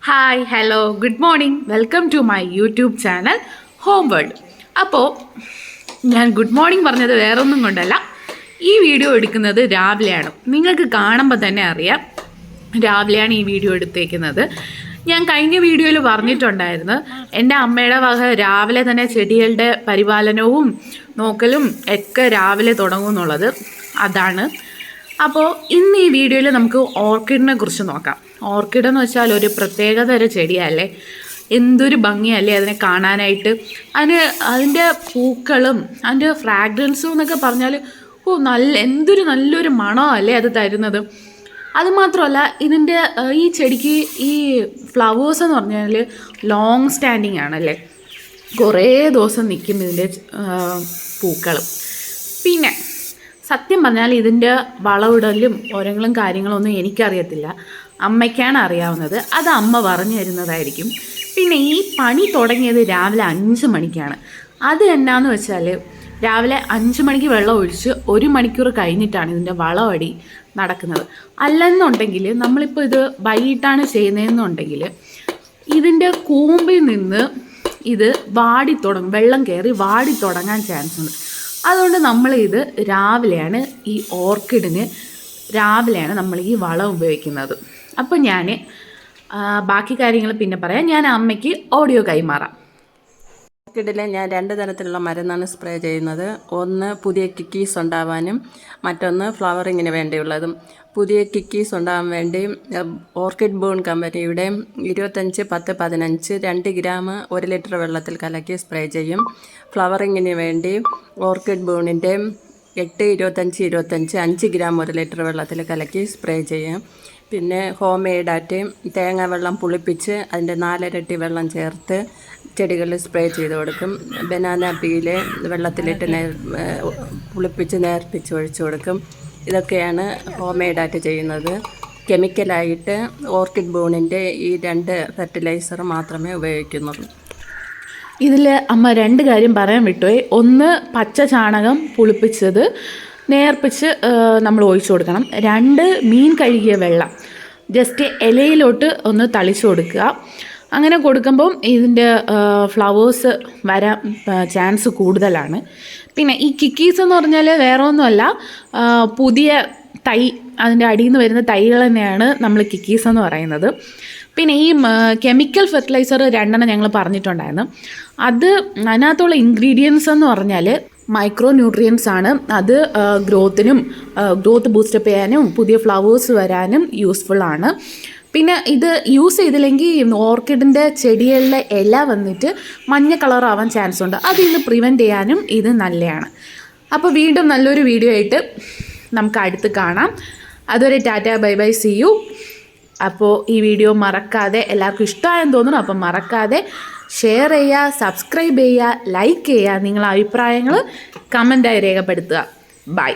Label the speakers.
Speaker 1: Hi hello good morning welcome to my YouTube channel home world. അപ്പോൾ ഞാൻ good morning പറഞ്ഞത് വേറൊന്നും കൊണ്ടല്ല, ഈ വീഡിയോ എടുക്കുന്നത് രാവിലെയാണ്. നിങ്ങൾക്ക് കാണുമ്പോൾ തന്നെ അറിയാം രാവിലെയാണ് ഈ വീഡിയോ എടുത്തേക്കുന്നത്. ഞാൻ കഴിഞ്ഞ വീഡിയോയിൽ പറഞ്ഞിട്ടുണ്ടായിരുന്നു എൻ്റെ അമ്മയുടെ വക രാവിലെ തന്നെ ചെടികളുടെ പരിപാലനവും നോക്കലും ഒക്കെ രാവിലെ തുടങ്ങും എന്നുള്ളത്. അതാണ്. അപ്പോൾ ഇന്ന് ഈ വീഡിയോയിൽ നമുക്ക് ഓർക്കിഡിനെ കുറിച്ച് നോക്കാം. ഓർക്കിഡ് എന്ന് വെച്ചാൽ ഒരു പ്രത്യേകതര ചെടിയല്ലേ, എന്തൊരു ഭംഗിയല്ലേ അതിനെ കാണാനായിട്ട്. അതിൻ്റെ പൂക്കളും അതിൻ്റെ ഫ്രാഗ്രൻസും എന്നൊക്കെ പറഞ്ഞാൽ എന്തൊരു നല്ലൊരു മണമല്ലേ അത് തരുന്നത്. അതുമാത്രമല്ല ഇതിൻ്റെ ഈ ചെടിക്ക് ഈ ഫ്ലവേഴ്സ് എന്ന് പറഞ്ഞാൽ ലോങ് സ്റ്റാൻഡിങ് ആണല്ലേ, കുറേ ദിവസം നിൽക്കും ഇതിൻ്റെ പൂക്കളും. പിന്നെ സത്യം പറഞ്ഞാൽ ഇതിൻ്റെ വളമിടലും ഓരങ്ങളും കാര്യങ്ങളൊന്നും എനിക്കറിയത്തില്ല, അമ്മയ്ക്കാണ് അറിയാവുന്നത്. അത് അമ്മ പറഞ്ഞു തരുന്നതായിരിക്കും. പിന്നെ ഈ പണി തുടങ്ങിയത് രാവിലെ 5 മണിക്കാണ്. അത് എന്നാന്ന് വെച്ചാൽ രാവിലെ 5 മണിക്ക് വെള്ളം ഒഴിച്ച് 1 മണിക്കൂർ കഴിഞ്ഞിട്ടാണ് ഇതിൻ്റെ വളമടി നടക്കുന്നത്. അല്ലെന്നുണ്ടെങ്കിൽ നമ്മളിപ്പോൾ ഇത് വൈകിട്ടാണ് ചെയ്യുന്നതെന്നുണ്ടെങ്കിൽ ഇതിൻ്റെ കൂമ്പിൽ നിന്ന് ഇത് വാടിത്തുടങ്ങും, വെള്ളം കയറി വാടിത്തുടങ്ങാൻ ചാൻസ് ഉണ്ട്. അതുകൊണ്ട് നമ്മളിത് രാവിലെയാണ്, ഈ ഓർക്കിഡിന് രാവിലെയാണ് നമ്മൾ ഈ വളം ഉപയോഗിക്കുന്നത്. അപ്പോൾ ഞാൻ ബാക്കി കാര്യങ്ങൾ പിന്നെ പറയാം. ഞാൻ അമ്മയ്ക്ക് ഓഡിയോ കൈമാറാം.
Speaker 2: ഓർക്കിഡിൽ ഞാൻ 2 തരത്തിലുള്ള മരുന്നാണ് സ്പ്രേ ചെയ്യുന്നത്. ഒന്ന് പുതിയ കിക്കീസ് ഉണ്ടാവാനും മറ്റൊന്ന് ഫ്ലവറിങ്ങിന് വേണ്ടിയുള്ളതും. പുതിയ കിക്കീസ് ഉണ്ടാകാൻ വേണ്ടി ഓർക്കിഡ് ബോൺ കമ്പനിയുടെ 25-10-15 2 ഗ്രാം 1 ലിറ്റർ വെള്ളത്തിൽ കലക്കി സ്പ്രേ ചെയ്യും. ഫ്ലവറിങ്ങിന് വേണ്ടി ഓർക്കിഡ് ബോണിൻ്റെ 8-25-25 5 ഗ്രാം 1 ലിറ്റർ വെള്ളത്തിൽ കലക്കി സ്പ്രേ ചെയ്യും. പിന്നെ ഹോം മെയ്ഡായിട്ട് തേങ്ങ വെള്ളം പുളിപ്പിച്ച് അതിൻ്റെ 4 ഇരട്ടി വെള്ളം ചേർത്ത് ചെടികളിൽ സ്പ്രേ ചെയ്ത് കൊടുക്കും. ബനാന പീല് വെള്ളത്തിലിട്ട് പുളിപ്പിച്ച് നേർപ്പിച്ച് ഒഴിച്ചു കൊടുക്കും. ഇതൊക്കെയാണ് ഹോം മെയ്ഡായിട്ട് ചെയ്യുന്നത്. കെമിക്കലായിട്ട് ഓർക്കിഡ് ബോണിൻ്റെ ഈ 2 ഫെർട്ടിലൈസർ മാത്രമേ ഉപയോഗിക്കുന്നുള്ളൂ.
Speaker 1: ഇതിൽ അമ്മ 2 കാര്യം പറയാൻ വിട്ടുപോയി. ഒന്ന്, പച്ച ചാണകം പുളിപ്പിച്ചത് നേർപ്പിച്ച് നമ്മൾ ഒഴിച്ചു കൊടുക്കണം. 2, മീൻ കഴുകിയ വെള്ളം ജസ്റ്റ് ഇലയിലോട്ട് ഒന്ന് തളിച്ചു കൊടുക്കുക. അങ്ങനെ കൊടുക്കുമ്പം ഇതിൻ്റെ ഫ്ലവേഴ്സ് വരാൻ ചാൻസ് കൂടുതലാണ്. പിന്നെ ഈ കിക്കീസ് എന്ന് പറഞ്ഞാൽ വേറെ ഒന്നുമല്ല, പുതിയ തൈ, അതിൻ്റെ അടിയിൽ നിന്ന് വരുന്ന തൈകൾ തന്നെയാണ് നമ്മൾ കിക്കീസ് എന്ന് പറയുന്നത്. പിന്നെ ഈ കെമിക്കൽ ഫെർട്ടിലൈസർ 2 ഞങ്ങൾ പറഞ്ഞിട്ടുണ്ടായിരുന്നു. അതിനകത്തുള്ള ഇൻഗ്രീഡിയൻസ് എന്ന് പറഞ്ഞാൽ മൈക്രോ ന്യൂട്രിയൻസ് ആണ്. അത് ഗ്രോത്ത് ബൂസ്റ്റപ്പ് ചെയ്യാനും പുതിയ ഫ്ലവേഴ്സ് വരാനും യൂസ്ഫുള്ളാണ്. പിന്നെ ഇത് യൂസ് ചെയ്തില്ലെങ്കിൽ ഓർക്കിഡിൻ്റെ ചെടികളിലെ ഇല വന്നിട്ട് മഞ്ഞ കളറാവാൻ ചാൻസ് ഉണ്ട്. അതിൽ നിന്ന് പ്രിവെൻറ്റ് ചെയ്യാനും ഇത് നല്ലതാണ്. അപ്പോൾ വീണ്ടും നല്ലൊരു വീഡിയോ ആയിട്ട് നമുക്ക് അടുത്ത് കാണാം. അതുവരെ tata, bye bye, see you. അപ്പോൾ ഈ വീഡിയോ മറക്കാതെ, എല്ലാവർക്കും ഇഷ്ടമായെന്ന് തോന്നുന്നു, അപ്പം മറക്കാതെ ഷെയർ ചെയ്യുക, സബ്സ്ക്രൈബ് ചെയ്യുക, ലൈക്ക് ചെയ്യുക, നിങ്ങളുടെ അഭിപ്രായങ്ങൾ കമൻറ്റായി രേഖപ്പെടുത്തുക. ബൈ.